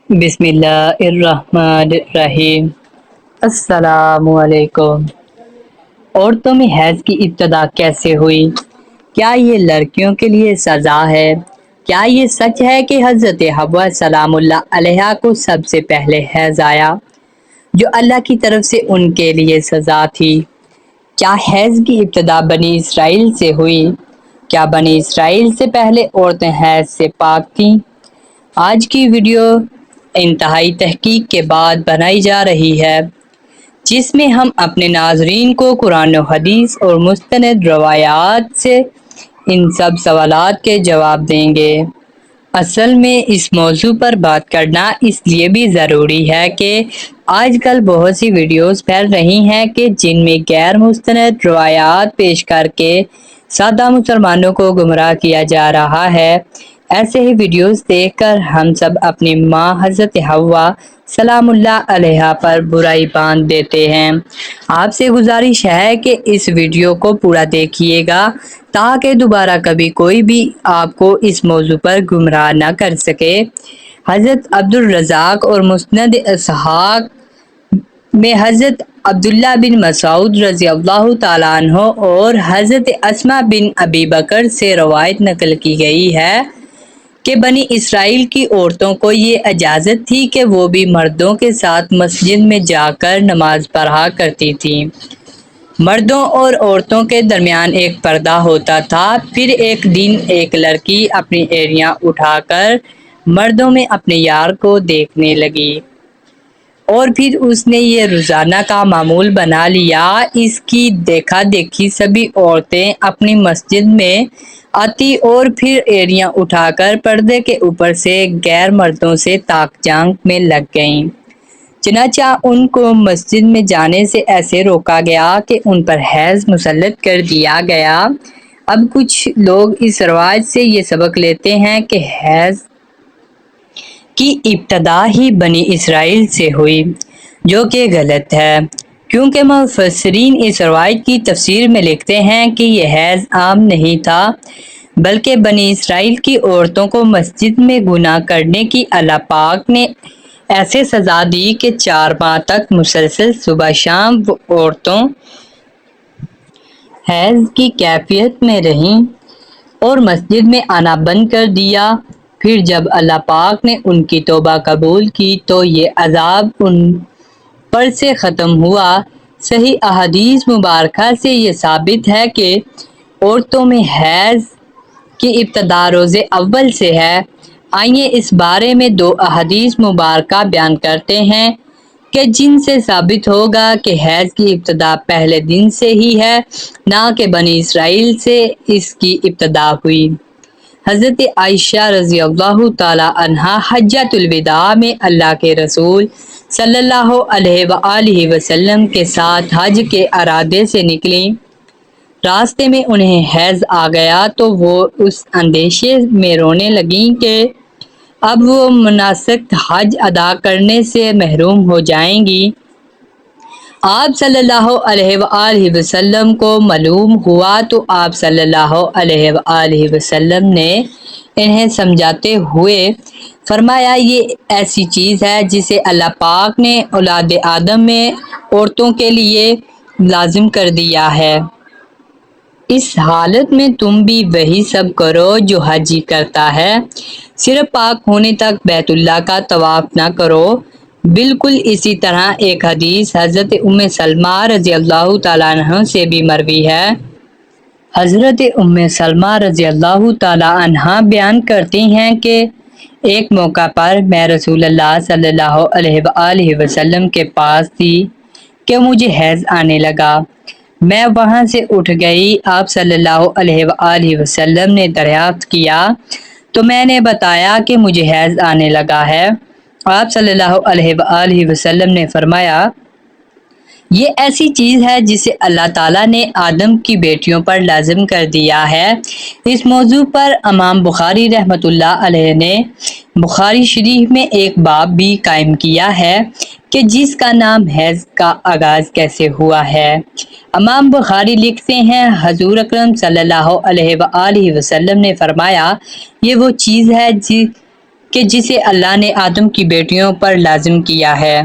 بسم اللہ الرحمن الرحیم۔ السلام علیکم۔ عورتوں میں حیض کی ابتدا کیسے ہوئی؟ کیا یہ لڑکیوں کے لیے سزا ہے؟ کیا یہ سچ ہے کہ حضرت حوا سلام اللہ علیہا کو سب سے پہلے حیض آیا، جو اللہ کی طرف سے ان کے لیے سزا تھی؟ کیا حیض کی ابتدا بنی اسرائیل سے ہوئی؟ کیا بنی اسرائیل سے پہلے عورتیں حیض سے پاک تھیں؟ آج کی ویڈیو انتہائی تحقیق کے بعد بنائی جا رہی ہے، جس میں ہم اپنے ناظرین کو قرآن و حدیث اور مستند روایات سے ان سب سوالات کے جواب دیں گے۔ اصل میں اس موضوع پر بات کرنا اس لیے بھی ضروری ہے کہ آج کل بہت سی ویڈیوز پھیل رہی ہیں کہ جن میں غیر مستند روایات پیش کر کے سادہ مسلمانوں کو گمراہ کیا جا رہا ہے۔ ایسے ہی ویڈیوز دیکھ کر ہم سب اپنی ماں حضرت حوا سلام اللہ علیہا پر برائی باندھ دیتے ہیں۔ آپ سے گزارش ہے کہ اس ویڈیو کو پورا دیکھیے گا تاکہ دوبارہ کبھی کوئی بھی آپ کو اس موضوع پر گمراہ نہ کر سکے۔ حضرت عبد الرزاق اور مسند اسحاق میں حضرت عبداللہ بن مسعود رضی اللہ تعالیٰ عنہ اور حضرت اسماء بن ابی بکر سے روایت نقل کی گئی ہے کہ بنی اسرائیل کی عورتوں کو یہ اجازت تھی کہ وہ بھی مردوں کے ساتھ مسجد میں جا کر نماز پڑھا کرتی تھیں۔ مردوں اور عورتوں کے درمیان ایک پردہ ہوتا تھا۔ پھر ایک دن ایک لڑکی اپنی ایڑیاں اٹھا کر مردوں میں اپنے یار کو دیکھنے لگی، اور پھر اس نے یہ روزانہ کا معمول بنا لیا۔ اس کی دیکھا دیکھی سبھی عورتیں اپنی مسجد میں آتی اور پھر ایڑیاں اٹھا کر پردے کے اوپر سے غیر مردوں سے تاک جھانک میں لگ گئیں۔ چنانچہ ان کو مسجد میں جانے سے ایسے روکا گیا کہ ان پر حیض مسلط کر دیا گیا۔ اب کچھ لوگ اس روایت سے یہ سبق لیتے ہیں کہ حیض کی ابتدا ہی بنی اسرائیل سے ہوئی، جو کہ غلط ہے، کیونکہ مفسرین اس روایت کی تفسیر میں لکھتے ہیں کہ یہ حیض عام نہیں تھا، بلکہ بنی اسرائیل کی عورتوں کو مسجد میں گناہ کرنے کی اللہ پاک نے ایسے سزا دی کہ 4 ماہ تک مسلسل صبح شام وہ عورتوں حیض کی کیفیت میں رہیں اور مسجد میں آنا بند کر دیا۔ پھر جب اللہ پاک نے ان کی توبہ قبول کی تو یہ عذاب ان پر سے ختم ہوا۔ صحیح احادیث مبارکہ سے یہ ثابت ہے کہ عورتوں میں حیض کی ابتدا روزے اول سے ہے۔ آئیے اس بارے میں 2 احادیث مبارکہ بیان کرتے ہیں کہ جن سے ثابت ہوگا کہ حیض کی ابتدا پہلے دن سے ہی ہے، نہ کہ بنی اسرائیل سے اس کی ابتدا ہوئی۔ حضرت عائشہ رضی اللہ تعالی عنہا حجۃ الوداع میں اللہ کے رسول صلی اللہ علیہ وآلہ وسلم کے ساتھ حج کے ارادے سے نکلیں۔ راستے میں انہیں حیض آ گیا تو وہ اس اندیشے میں رونے لگیں کہ اب وہ مناسک حج ادا کرنے سے محروم ہو جائیں گی۔ آپ صلی اللہ علیہ وآلہ وسلم کو معلوم ہوا تو آپ صلی اللہ علیہ وآلہ وسلم نے انہیں سمجھاتے ہوئے فرمایا، یہ ایسی چیز ہے جسے اللہ پاک نے اولاد آدم میں عورتوں کے لیے لازم کر دیا ہے۔ اس حالت میں تم بھی وہی سب کرو جو حاجی کرتا ہے، صرف پاک ہونے تک بیت اللہ کا طواف نہ کرو۔ بالکل اسی طرح ایک حدیث حضرت ام سلمہ رضی اللہ تعالیٰ عنہ سے بھی مروی ہے۔ حضرت ام سلمہ رضی اللہ تعالیٰ عنہ بیان کرتی ہیں کہ ایک موقع پر میں رسول اللہ صلی اللہ علیہ وآلہ وسلم کے پاس تھی کہ مجھے حیض آنے لگا۔ میں وہاں سے اٹھ گئی۔ آپ صلی اللہ علیہ وآلہ وسلم نے دریافت کیا تو میں نے بتایا کہ مجھے حیض آنے لگا ہے۔ آپ صلی اللہ علیہ وآلہ وسلم نے فرمایا، یہ ایسی چیز ہے جسے اللہ تعالیٰ نے آدم کی بیٹیوں پر لازم کر دیا ہے۔ اس موضوع پر امام بخاری رحمۃ اللہ علیہ نے بخاری شریف میں ایک باب بھی قائم کیا ہے کہ جس کا نام حیض کا آغاز کیسے ہوا ہے۔ امام بخاری لکھتے ہیں، حضور اکرم صلی اللہ علیہ وآلہ وسلم نے فرمایا، یہ وہ چیز ہے کہ جسے اللہ نے آدم کی بیٹیوں پر لازم کیا ہے۔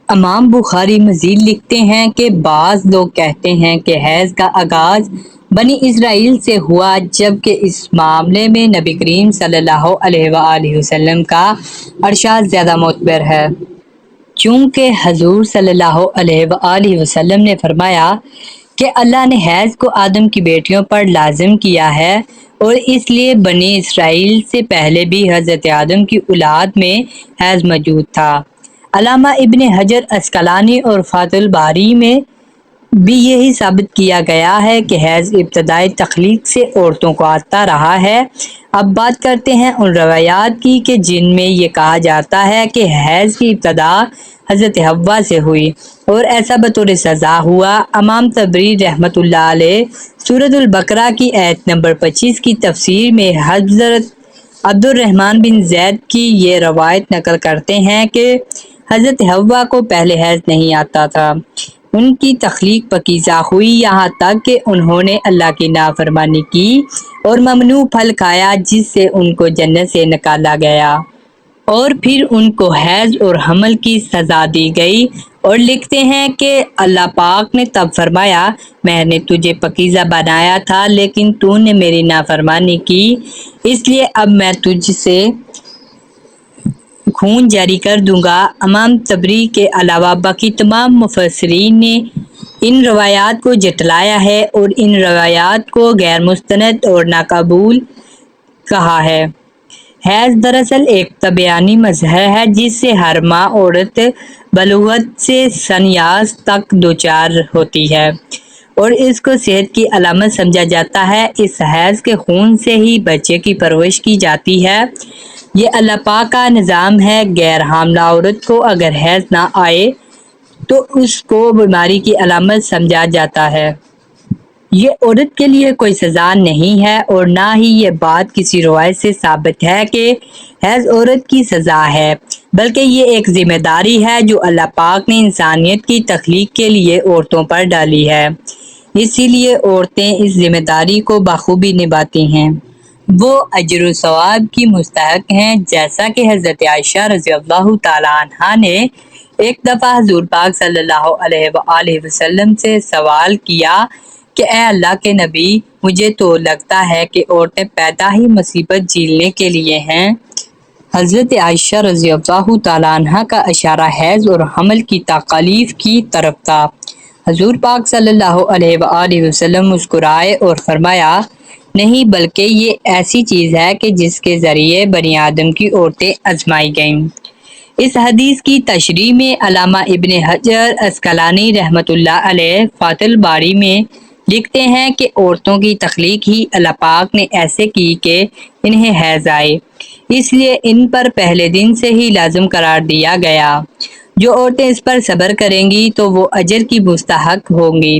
امام بخاری مزید لکھتے ہیں کہ بعض لوگ کہتے ہیں کہ حیض کا آغاز بنی اسرائیل سے ہوا، جبکہ اس معاملے میں نبی کریم صلی اللہ علیہ وآلہ وسلم کا ارشاد زیادہ معتبر ہے، چونکہ حضور صلی اللہ علیہ وآلہ وسلم نے فرمایا کہ اللہ نے حیض کو آدم کی بیٹیوں پر لازم کیا ہے، اور اس لیے بنی اسرائیل سے پہلے بھی حضرت آدم کی اولاد میں حیض موجود تھا۔ علامہ ابن حجر عسقلانی اور فتح الباری میں بھی یہی ثابت کیا گیا ہے کہ حیض ابتدائی تخلیق سے عورتوں کو آتا رہا ہے۔ اب بات کرتے ہیں ان روایات کی کہ جن میں یہ کہا جاتا ہے کہ حیض کی ابتدا حضرت حوا سے ہوئی اور ایسا بطور سزا ہوا۔ امام طبری رحمۃ اللہ علیہ سورۃ البقرہ کی آیت نمبر 25 کی تفسیر میں حضرت عبد الرحمن بن زید کی یہ روایت نقل کرتے ہیں کہ حضرت حوا کو پہلے حیض نہیں آتا تھا، ان کی تخلیق پاکیزہ ہوئی یہاں تک کہ انہوں نے اللہ کی نافرمانی کی اور ممنوع پھل کھایا، جس سے ان کو جنت سے نکالا گیا، اور پھر ان کو حیض اور حمل کی سزا دی گئی۔ اور لکھتے ہیں کہ اللہ پاک نے تب فرمایا، میں نے تجھے پاکیزہ بنایا تھا لیکن تو نے میری نافرمانی کی، اس لیے اب میں تجھ سے خون جاری کر دوں گا۔ امام طبری کے علاوہ باقی تمام مفسرین نے ان روایات کو جھٹلایا ہے اور ان روایات کو غیر مستند اور ناقبول کہا ہے۔ حیض دراصل ایک طبیعی مظہر ہے جس سے ہر ماہ عورت بلوغت سے سنیاس تک دوچار ہوتی ہے اور اس کو صحت کی علامت سمجھا جاتا ہے۔ اس حیض کے خون سے ہی بچے کی پرورش کی جاتی ہے، یہ اللہ پاک کا نظام ہے۔ غیر حاملہ عورت کو اگر حیض نہ آئے تو اس کو بیماری کی علامت سمجھا جاتا ہے۔ یہ عورت کے لیے کوئی سزا نہیں ہے اور نہ ہی یہ بات کسی روایت سے ثابت ہے کہ حیض عورت کی سزا ہے، بلکہ یہ ایک ذمہ داری ہے جو اللہ پاک نے انسانیت کی تخلیق کے لیے عورتوں پر ڈالی ہے، اسی لیے عورتیں اس ذمہ داری کو بخوبی نبھاتی ہیں۔ وہ اجر و ثواب کی مستحق ہیں، جیسا کہ حضرت عائشہ رضی اللہ تعالی عنہا نے ایک دفعہ حضور پاک صلی اللہ علیہ وآلہ وسلم سے سوال کیا کہ اے اللہ کے نبی، مجھے تو لگتا ہے کہ عورتیں پیدا ہی مصیبت جھیلنے کے لیے ہیں۔ حضرت عائشہ رضی اللہ تعالی عنہا کا اشارہ حیض اور حمل کی تکالیف کی طرف تھا۔ حضور پاک صلی اللہ علیہ وآلہ وسلم مسکرائے اور فرمایا، نہیں، بلکہ یہ ایسی چیز ہے کہ جس کے ذریعے بنی آدم کی عورتیں آزمائی گئیں۔ اس حدیث کی تشریح میں علامہ ابن حجر عسقلانی رحمۃ اللہ علیہ فتح الباری میں لکھتے ہیں کہ عورتوں کی تخلیق ہی اللہ پاک نے ایسے کی کہ انہیں حیض آئے، اس لیے ان پر پہلے دن سے ہی لازم قرار دیا گیا۔ جو عورتیں اس پر صبر کریں گی تو وہ اجر کی مستحق ہوں گی،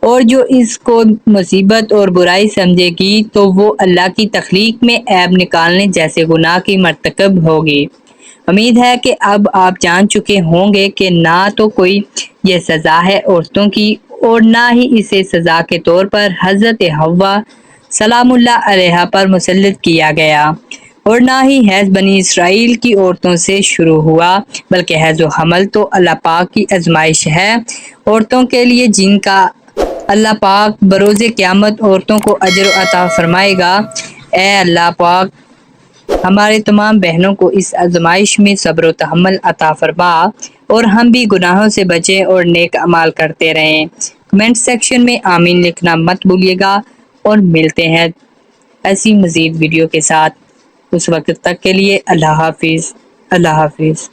اور جو اس کو مصیبت اور برائی سمجھے گی تو وہ اللہ کی تخلیق میں عیب نکالنے جیسے گناہ کی مرتکب ہوگی۔ امید ہے کہ اب آپ جان چکے ہوں گے کہ نہ تو کوئی یہ سزا ہے عورتوں کی اور نہ ہی اسے سزا کے طور پر حضرت حوا سلام اللہ علیہا پر مسلط کیا گیا، اور نہ ہی حیض بنی اسرائیل کی عورتوں سے شروع ہوا، بلکہ حیض و حمل تو اللہ پاک کی آزمائش ہے عورتوں کے لیے، جن کا اللہ پاک بروز قیامت عورتوں کو اجر عطا فرمائے گا۔ اے اللہ پاک، ہمارے تمام بہنوں کو اس آزمائش میں صبر و تحمل عطا فرما اور ہم بھی گناہوں سے بچیں اور نیک اعمال کرتے رہیں۔ کمنٹ سیکشن میں آمین لکھنا مت بھولیے گا، اور ملتے ہیں ایسی مزید ویڈیو کے ساتھ۔ اس وقت تک کے لیے اللہ حافظ۔ اللہ حافظ۔